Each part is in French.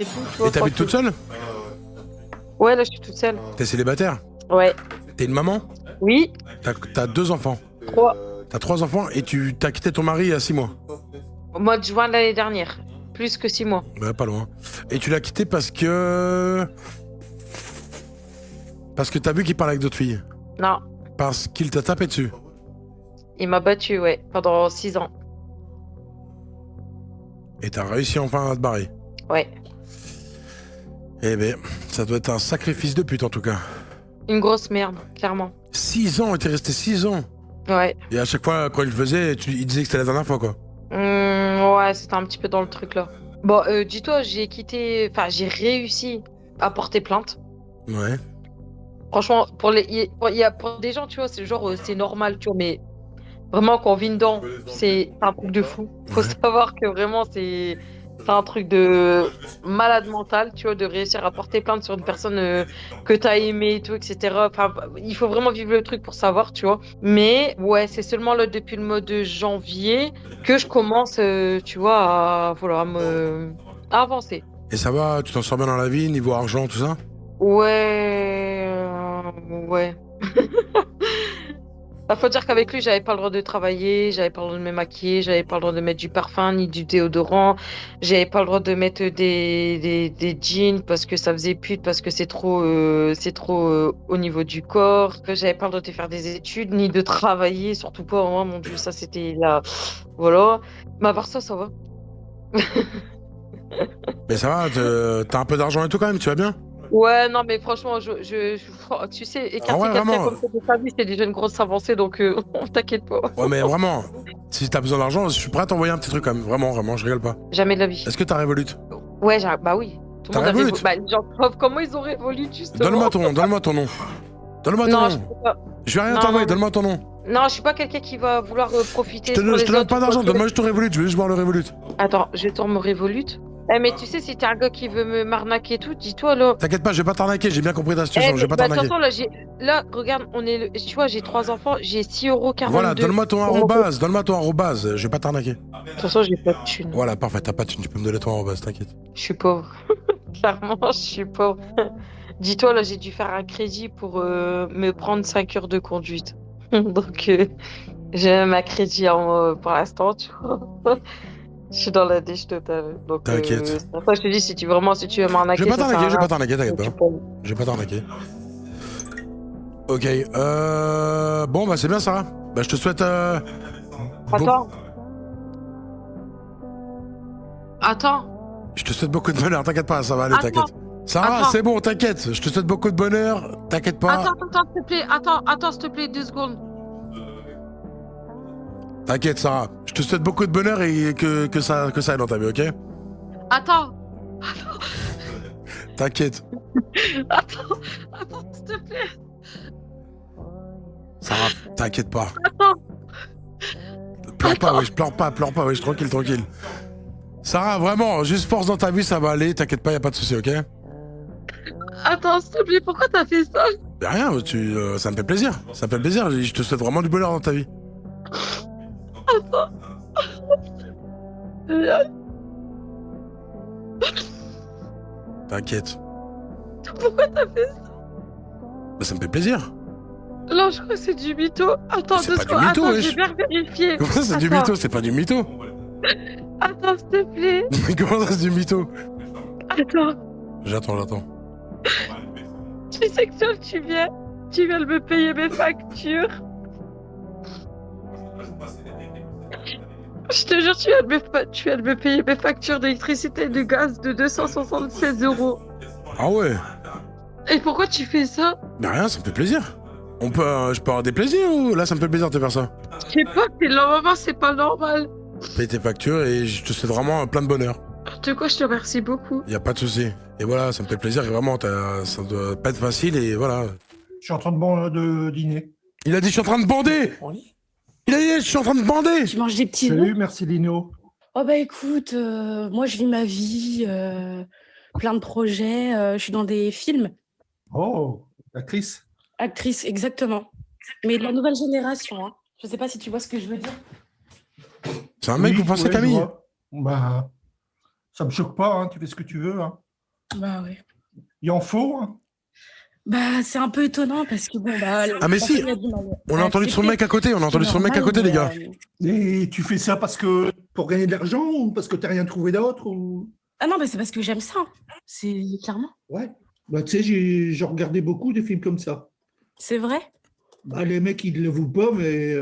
C'est tout, tu Et vois, t'habites toute tranquille. seule? Ouais, là, je suis toute seule. T'es célibataire? Ouais. T'es une maman? Oui, T'as 2 enfants. 3. T'as 3 enfants et tu t'as quitté ton mari il y a 6 mois. Au mois de juin de l'année dernière. Plus que 6 mois. Ouais, pas loin. Et tu l'as quitté parce que... Parce que t'as vu qu'il parlait avec d'autres filles. Non, Parce qu'il t'a tapé dessus. il m'a battu, ouais, pendant 6 ans. Et t'as réussi enfin à te barrer. Ouais. Eh ben, ça doit être un sacrifice de pute en tout cas. Une grosse merde, clairement. 6 ans, et t'es resté 6 ans. Ouais. Et à chaque fois, quand il le faisait, il disait que c'était la dernière fois, quoi. Ouais, c'était un petit peu dans le truc là. Bon, dis-toi, j'ai quitté. Enfin, j'ai réussi à porter plainte. Ouais. Franchement, pour des gens, tu vois, c'est genre, c'est normal, tu vois, mais vraiment, quand on vit dedans, c'est un truc de fou. Faut Ouais. savoir que vraiment, c'est un truc de malade mental, tu vois, de réussir à porter plainte sur une personne que t'as aimée et tout, etc. Enfin, il faut vraiment vivre le truc pour savoir, tu vois. Mais ouais, c'est seulement là, depuis le mois de janvier que je commence, tu vois, voilà, à avancer. Et ça va, tu t'en sors bien dans la vie, niveau argent, tout ça? Ouais, ouais. Bah, faut dire qu'avec lui, j'avais pas le droit de travailler, j'avais pas le droit de me maquiller, j'avais pas le droit de mettre du parfum ni du déodorant, j'avais pas le droit de mettre des jeans parce que ça faisait pute, parce que c'est trop au niveau du corps, que j'avais pas le droit de faire des études, ni de travailler, surtout pas, oh mon Dieu, ça c'était là, voilà. Mais à part ça, ça va. Mais ça va, t'as un peu d'argent et tout quand même, tu vas bien? Ouais, non, mais franchement, tu sais, Ah écarter ouais, quelqu'un vraiment. comme ça de sa vie, c'est déjà une grosse avancée, donc t'inquiète pas. Ouais, mais vraiment, si t'as besoin d'argent, je suis prêt à t'envoyer un petit truc quand même. Vraiment, vraiment, je rigole pas. Jamais de la vie. Est-ce que t'as Revolut? Ouais, bah oui. Tout le T'as monde a Revolut? révolu. Bah, genre, comment ils ont révolu, Donne-moi justement? ton nom, donne-moi ton nom. Donne-moi ton Non, je nom. peux pas. Je vais rien Non, non, t'envoyer, non. donne-moi ton nom. Non, je suis pas quelqu'un qui va vouloir profiter sur Je te les donne autres pas ou quoi d'argent, que... donne-moi juste ton Revolut, je veux juste voir le Revolut. Attends, je tourne mon Revolut. Eh, mais tu sais, si t'es un gars qui veut me m'arnaquer et tout, dis-toi, là. T'inquiète pas, je vais pas t'arnaquer, j'ai bien compris ta Eh, situation, je mais vais pas bah, de toute t'arnaquer. façon, là, là, regarde, tu vois, j'ai 3 enfants, j'ai 6,42 Voilà, € donne-moi ton arrobase, je vais pas t'arnaquer. De toute façon, j'ai pas de thune. Voilà, parfait, t'as pas de thune, tu peux me donner ton arrobase, t'inquiète. Je suis pauvre. Clairement, je suis pauvre. Dis-toi, là, j'ai dû faire un crédit pour me prendre 5 heures de conduite. Donc, j'ai ma crédit pour l'instant, tu vois. Je suis dans la dèche totale. Donc, T'inquiète. c'est pour ça que je te dis, si tu veux Je vais m'arnaquer, pas ça sert t'arnaquer, à je vais rien. pas t'arnaquer, t'inquiète Donc, pas. tu peux. Je vais pas t'arnaquer. Ok, bon, bah c'est bien ça. Bah je te souhaite... Attends. Attends. Je te souhaite beaucoup de bonheur, t'inquiète pas, ça va aller, Attends. t'inquiète. Sarah, Attends. c'est bon, t'inquiète. Je te souhaite beaucoup de bonheur, t'inquiète pas. Attends, s'il te plaît. Attends, s'il te plaît, 2 secondes. T'inquiète, Sarah. Je te souhaite beaucoup de bonheur et que ça aille dans ta vie, ok? Attends. T'inquiète. S'il te plaît. Sarah, t'inquiète pas. Attends. Pleure pas, wesh, tranquille, tranquille. Sarah, vraiment, juste force dans ta vie, ça va aller, t'inquiète pas, y a pas de souci, ok? Attends, s'il te plaît, pourquoi t'as fait ça? Y'a rien, ça me fait plaisir. Ça me fait plaisir, je te souhaite vraiment du bonheur dans ta vie. T'inquiète. Pourquoi t'as fait ça? Bah, ça me fait plaisir. Non, je crois que c'est du mytho. Attends, C'est 2 pas du secondes. mytho, Attends, wesh. j'ai bien vérifié. Comment ça, c'est du Attends. mytho? C'est pas du mytho. Attends, s'il te plaît. Mais comment ça, c'est du mytho? Attends. J'attends. Tu sais que toi, tu viens de me payer mes factures. Je te jure, tu viens de me payer mes factures d'électricité et de gaz de 276 €. Ah ouais? Et pourquoi tu fais ça? Bah rien, ça me fait plaisir. Je peux avoir des plaisirs ou là ça me fait plaisir de te faire ça? Je sais pas, t'es normalement, c'est pas normal. Paye tes factures et je te souhaite vraiment plein de bonheur. De quoi, je te remercie beaucoup. Y a pas de souci. Et voilà, ça me fait plaisir et vraiment, ça doit pas être facile et voilà. Je suis en train de dîner. Il a dit je suis en train de bander. Il a dit je suis en train de bander. Tu manges des petits Salut, œufs? merci Lino. Oh bah écoute, moi je vis ma vie, plein de projets, je suis dans des films, Oh, actrice. actrice exactement, mais de la nouvelle génération, hein. Je sais pas si tu vois ce que je veux dire. C'est un mec, vous pensez je Camille? vois. Bah, ça me choque pas, hein, tu fais ce que tu veux. Hein. Bah ouais. Il en faut, hein. Bah, c'est un peu étonnant parce que bon, bah, Ah, mais la si, personne a dit, on a entendu de son mec à côté, on a entendu de son mec à côté, les gars. Et tu fais ça parce que pour gagner de l'argent ou parce que t'as rien trouvé d'autre ou... Ah non, mais c'est parce que j'aime ça. C'est clairement. Ouais. Bah, tu sais, j'ai regardé beaucoup de films comme ça. C'est vrai. Bah, les mecs, ils ne l'avouent pas, mais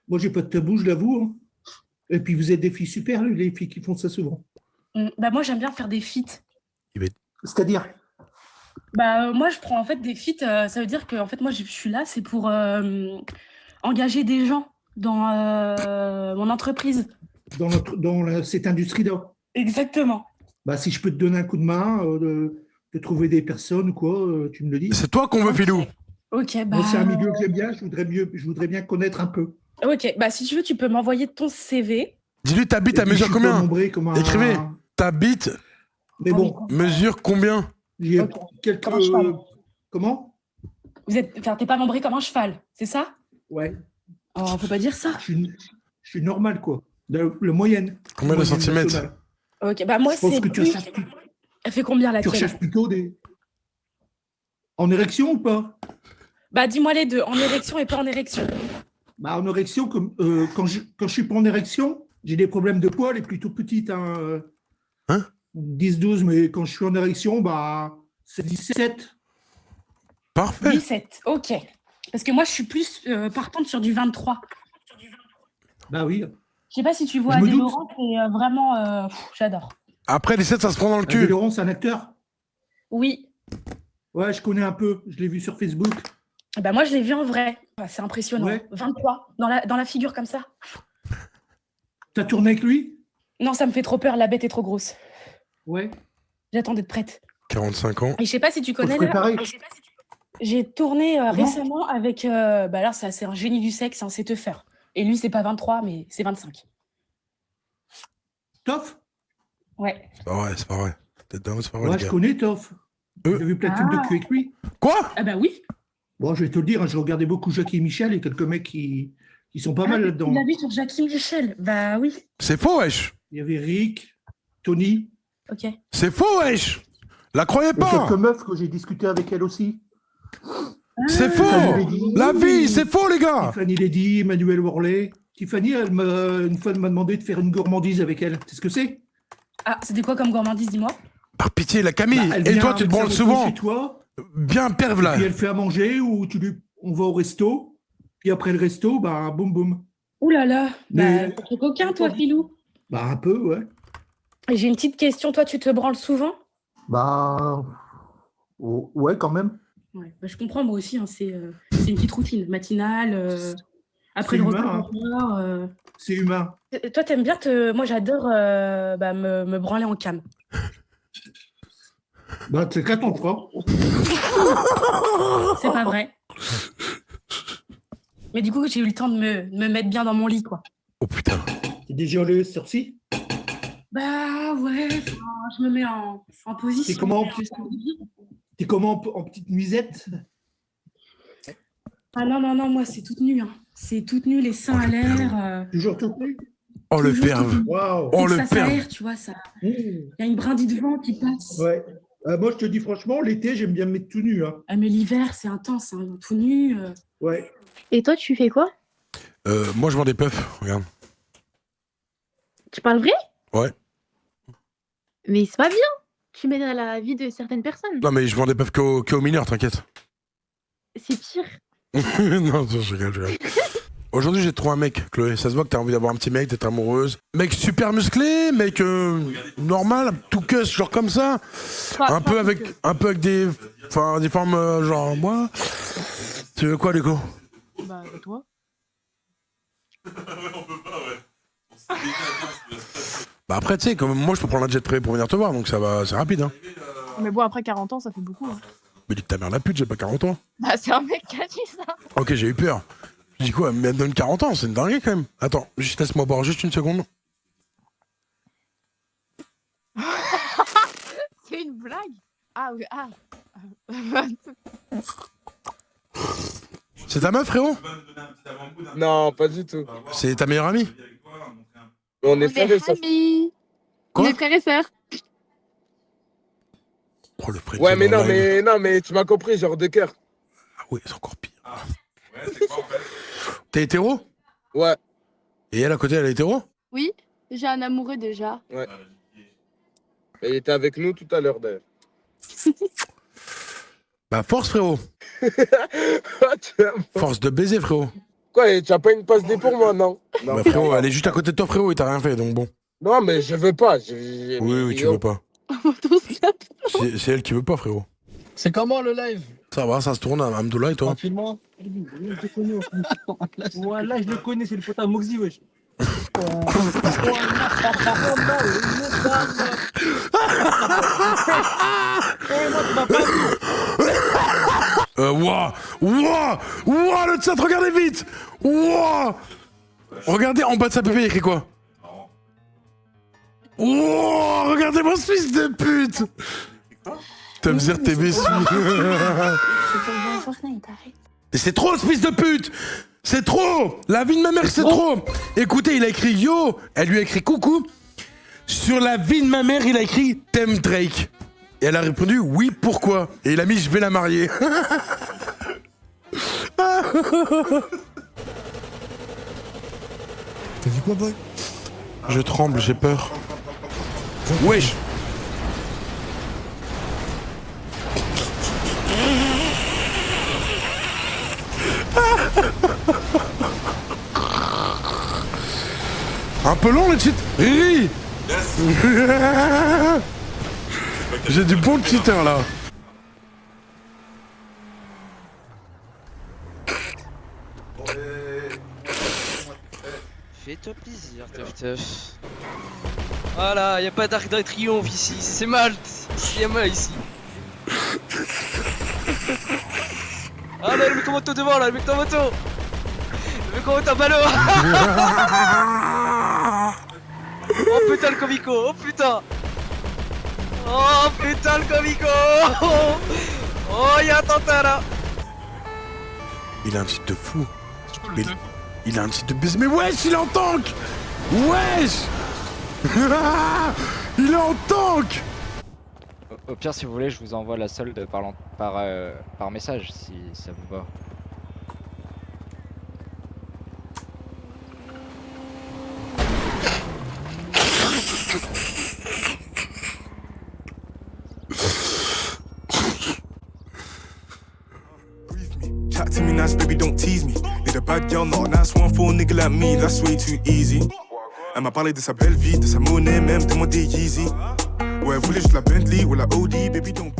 moi, j'ai pas de tabou, je l'avoue, hein. Et puis, vous êtes des filles super, les filles qui font ça souvent. Bah, moi, j'aime bien faire des feats. C'est-à-dire? Bah, moi, je prends en fait des feats. Ça veut dire que en fait, moi, je suis là, c'est pour engager des gens dans mon entreprise. Dans cette industrie-là. Exactement. Bah, si je peux te donner un coup de main, de trouver des personnes ou quoi, tu me le dis. C'est toi qu'on veut, Filou. Ok, bah. Moi, c'est un milieu que j'aime bien, je voudrais bien connaître un peu. Ok, bah si tu veux, tu peux m'envoyer ton CV. Dis-lui, t'habites Et à puis, mesure je suis pas combien? nombré comme un- Écrivez, t'habites, Mais bon, mesure combien? j'ai Ok. quelques. Comme un cheval. Comment? Enfin, t'es pas membré comme un cheval, c'est ça? Ouais, Oh, faut pas dire ça. je suis normal, quoi. Le moyenne. Combien de Moyenne centimètres? nationale. Ok, bah moi, Je pense c'est que tu plus. recherches, Elle fait combien la tu tienne? recherches plutôt des. En érection ou pas? Bah dis-moi les deux, en érection et pas en érection. Bah, en érection, quand je suis pas en érection, j'ai des problèmes de poids, elle est plutôt petite. Hein 10-12, mais quand je suis en érection, bah, c'est 17. Parfait. 17, ok. Parce que moi, je suis plus partante sur du 23. Bah oui. Je sais pas si tu vois Je me Adèle doute. Laurent, c'est vraiment. J'adore. Après 17, ça se prend dans le Adèle cul. Laurent, c'est un acteur? Oui. Ouais, je connais un peu. Je l'ai vu sur Facebook. Bah moi, je l'ai vu en vrai. Bah, c'est impressionnant. Ouais. 23, dans la figure comme ça. T'as tourné avec lui? Non, ça me fait trop peur, la bête est trop grosse. Ouais. J'attends d'être prête. 45 ans. Et je sais pas si tu Faut se connais préparer. j'ai tourné Comment récemment avec. Bah alors, c'est un génie du sexe, hein, c'est Teuffer. Et lui, c'est pas 23, mais c'est 25. Toff? Ouais. C'est pas vrai, c'est pas vrai. Tête d'un, c'est pas vrai, Ouais, les je gars. connais Toff. J'ai vu plein de films de cul avec lui. Quoi? Ah bah oui. Bon, je vais te le dire, hein, je regardais beaucoup Jackie et Michel et quelques mecs qui sont pas mal Tu là-dedans. l'as vu sur Jackie Michel? Bah oui. C'est faux, wesh. Il y avait Rick, Tony, Ok. C'est faux, wesh. La croyez et pas. quelques meufs que j'ai discuté avec elle aussi. C'est Tiffany faux. Lady. La vie, c'est faux, les gars. Tiffany Lady, Emmanuel Worley. Tiffany, une fois, elle m'a demandé de faire une gourmandise avec elle. Tu sais ce que c'est? Ah, c'était quoi comme gourmandise, dis-moi? Par pitié, la Camille. Bah, elle Et vient toi, tu te avec sa branles moto souvent. chez toi, Bien perve, là. puis elle fait à manger ou on va au resto. Puis après le resto, bah, boum boum. Ouh là là. Mais- Bah, t'es coquin, toi, Filou. Bah, un peu, ouais. Et j'ai une petite question. Toi, tu te branles souvent? Bah, ouais, quand même. Ouais. Bah, je comprends, moi aussi. Hein, c'est une petite routine matinale. Après C'est le humain, repas, hein. le soir, C'est humain. Toi, t'aimes bien Moi, j'adore bah, me branler en cam. Bah, c'est qu'à ton fera. C'est pas vrai. Mais du coup, j'ai eu le temps de me mettre bien dans mon lit, quoi. Oh putain. T'es déjà allé sur-ci? Bah ouais, je me mets en position. T'es comment en petite nuisette? Ah non, moi, c'est toute nue. Hein. C'est toute nue, les seins à l'air. Toujours toute nue? Oh, le Toujours perve. tout nu. Waouh! Oh, Dès que le ça perve. s'aère, tu vois, ça. Mmh. Il y a une brindille de vent qui passe. Ouais. Moi, je te dis franchement, l'été, j'aime bien me mettre tout nu, hein. Ah, mais l'hiver, c'est intense, hein, tout nu. Ouais. Et toi, tu fais quoi? Moi, je vends des puffs. Regarde. Tu parles vrai? Ouais. Mais c'est pas bien. Tu mets dans la vie de certaines personnes. Non, mais je vends des puffs qu'aux mineurs, t'inquiète. C'est pire. Non, je rigole. Aujourd'hui, j'ai trouvé un mec, Chloé. Ça se voit que t'as envie d'avoir un petit mec, d'être amoureuse. Mec super musclé, mec normal, tout cuss, genre comme ça. Un peu avec des formes genre moi. Tu veux quoi, Léco? Bah, toi. Bah après, tu sais, comme moi, je peux prendre un jet privé pour venir te voir, donc ça va, c'est rapide, hein. Mais bon, après 40 ans, ça fait beaucoup. Hein. Mais dis que ta mère la pute, j'ai pas 40 ans. Bah, c'est un mec qui a dit ça. Ok, j'ai eu peur. Je dis quoi, mais elle me donne 40 ans, c'est une dinguerie quand même. Attends, juste laisse-moi boire juste une seconde. C'est une blague. Ah, oui, ah. C'est ta meuf, frérot? Non, pas du tout. C'est ta meilleure amie? On est frères et sœurs. amis. Quoi? On est frères et sœurs. Oh, le prêt Ouais, mais en non, live. mais tu m'as compris, genre de cœur. Ah oui, c'est encore pire. T'es hétéro? Ouais. Et elle à côté, elle est hétéro? Oui, j'ai un amoureux déjà. Ouais. Et il était avec nous tout à l'heure d'ailleurs. Bah force frérot. Force de baiser frérot. Quoi, et tu as pas une passe D pour moi, non? Bah frérot, elle est juste à côté de toi frérot et t'as rien fait donc bon. Non, mais je veux pas. Oui, tu veux pas. C'est elle qui veut pas frérot. C'est comment le live? Ça va, ça se tourne, Amdoula et toi? Tranquillement. Voilà, je le connais, c'est le pote à Moxie, wesh. Ouah, le chat, regardez vite. Ouah. Regardez en bas de sa pépé, il y a écrit quoi? Ouah, regardez mon fils de pute. Tamzir TV suit. Mais c'est trop, ce fils de pute. C'est trop. La vie de ma mère, c'est trop. Écoutez, il a écrit yo, elle lui a écrit coucou. Sur la vie de ma mère, il a écrit t'aimes Drake. Et elle a répondu oui, pourquoi? Et il a mis je vais la marier. T'as vu quoi, boy? Je tremble, j'ai peur. Wesh. Un peu long le cheat. Riri. J'ai du bon cheater là. Fais-toi plaisir, teuf teuf. Voilà, y a pas d'arc de triomphe ici, c'est Malte. Il y a moi ici. Ah là, le mec en moto devant là, le mec en moto. Le mec en moto à ballon. Oh putain le comico, oh putain. Oh putain le comico. Oh y'a un attentat là. Il a un cheat de fou. Il a un cheat de baiser. Mais wesh, il est en tank. Wesh. Il est en tank. Au pire, si vous voulez, je vous envoie la solde par message, si ça vous va. Chat to me nice, baby, don't tease me. Need a bad girl, not a nice one for a nigga like me, that's way too easy. Elle m'a parlé de sa belle vie, de sa monnaie, même de mon Yeezy. Ouais, elle voulait juste la Bentley ou la Audi, baby, don't